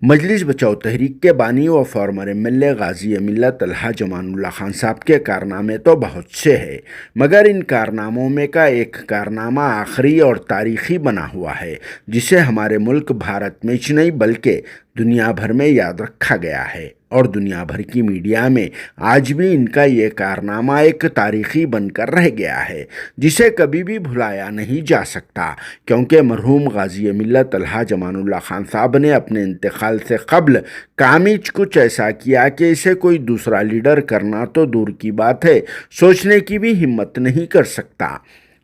مجلس بچاؤ تحریک کے بانی و فارمر MLA غازی ملت الحاج امان اللہ خان صاحب کے کارنامے تو بہت سے ہیں، مگر ان کارناموں میں کا ایک کارنامہ آخری اور تاریخی بنا ہوا ہے جسے ہمارے ملک بھارت میں نہیں بلکہ دنیا بھر میں یاد رکھا گیا ہے، اور دنیا بھر کی میڈیا میں آج بھی ان کا یہ کارنامہ ایک تاریخی بن کر رہ گیا ہے جسے کبھی بھی بھلایا نہیں جا سکتا، کیونکہ مرحوم غازی ملت الحاج امان اللہ خان صاحب نے اپنے انتقال سے قبل کام ہی کچھ ایسا کیا کہ اسے کوئی دوسرا لیڈر کرنا تو دور کی بات ہے، سوچنے کی بھی ہمت نہیں کر سکتا۔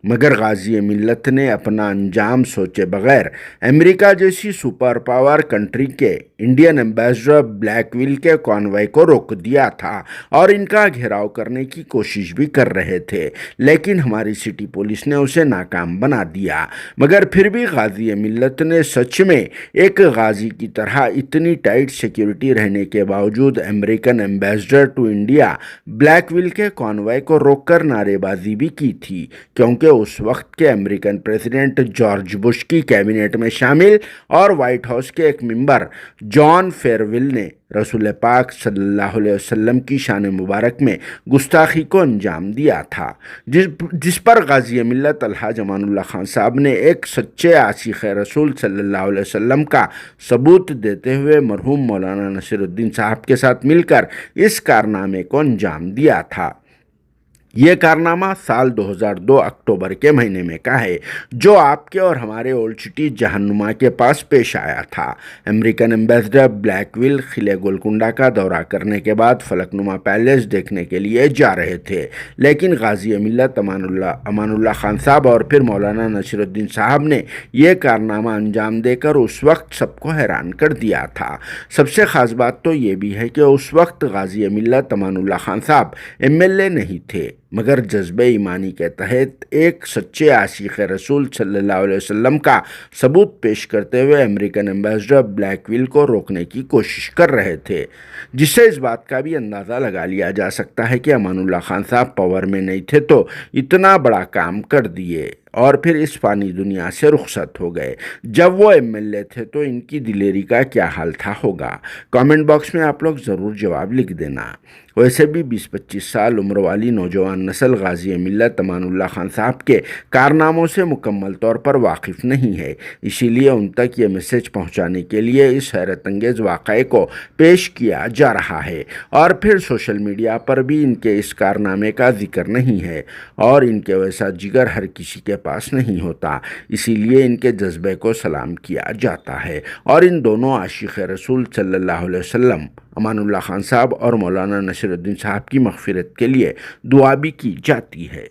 مگر غازی ملت نے اپنا انجام سوچے بغیر امریکہ جیسی سپر پاور کنٹری کے انڈین ایمبیسڈر بلیک ویل کے کانوائے کو روک دیا تھا اور ان کا گھیراؤ کرنے کی کوشش بھی کر رہے تھے، لیکن ہماری سٹی پولیس نے اسے ناکام بنا دیا۔ مگر پھر بھی غازی ملت نے سچ میں ایک غازی کی طرح اتنی ٹائٹ سیکیورٹی رہنے کے باوجود American ambassador to India Blackwill کے کانوائے کو روک کر نعرے بازی بھی کی تھی، کیونکہ اس وقت کے امریکن پریزیڈنٹ جارج بش کی کیبنٹ میں شامل اور وائٹ ہاؤس کے ایک ممبر جان فیئرویل نے رسول پاک صلی اللہ علیہ وسلم کی شان مبارک میں گستاخی کو انجام دیا تھا، جس پر غازی ملت الحاج امان اللہ خان صاحب نے ایک سچے عاشق رسول صلی اللہ علیہ وسلم کا ثبوت دیتے ہوئے مرحوم مولانا نصیر الدین صاحب کے ساتھ مل کر اس کارنامے کو انجام دیا تھا۔ یہ کارنامہ سال 2002 اکتوبر کے مہینے میں کا ہے، جو آپ کے اور ہمارے اولڈ سٹی جہنما کے پاس پیش آیا تھا۔ امریکن ایمبیسڈر بلیک ویل قلعہ گولکنڈہ کا دورہ کرنے کے بعد فلک نما پیلیس دیکھنے کے لیے جا رہے تھے، لیکن غازی ملت امان اللہ خان صاحب اور پھر مولانا نصیر الدین صاحب نے یہ کارنامہ انجام دے کر اس وقت سب کو حیران کر دیا تھا۔ سب سے خاص بات تو یہ بھی ہے کہ اس وقت غازی ملت امان اللہ خان صاحب MLA نہیں تھے، مگر جذبہ ایمانی کے تحت ایک سچے عاشق رسول صلی اللہ علیہ وسلم کا ثبوت پیش کرتے ہوئے امریکن ایمبیسڈر بلیک ویل کو روکنے کی کوشش کر رہے تھے، جس سے اس بات کا بھی اندازہ لگا لیا جا سکتا ہے کہ امان اللہ خان صاحب پاور میں نہیں تھے تو اتنا بڑا کام کر دیے اور پھر اس فانی دنیا سے رخصت ہو گئے۔ جب وہ MLA تھے تو ان کی دلیری کا کیا حال تھا ہوگا؟ کامنٹ باکس میں آپ لوگ ضرور جواب لکھ دینا۔ ویسے بھی 20-25 سال عمر والی نوجوان نسل غازی ملت امان اللہ خان صاحب کے کارناموں سے مکمل طور پر واقف نہیں ہے، اسی لیے ان تک یہ میسج پہنچانے کے لیے اس حیرت انگیز واقعے کو پیش کیا جا رہا ہے، اور پھر سوشل میڈیا پر بھی ان کے اس کارنامے کا ذکر نہیں ہے، اور ان کے ویسا جگر ہر کسی کے پاس نہیں ہوتا، اسی لیے ان کے جذبے کو سلام کیا جاتا ہے، اور ان دونوں عاشق رسول صلی اللہ علیہ وسلم امان اللہ خان صاحب اور مولانا نصیر الدین صاحب کی مغفرت کے لیے دعا بھی کی جاتی ہے۔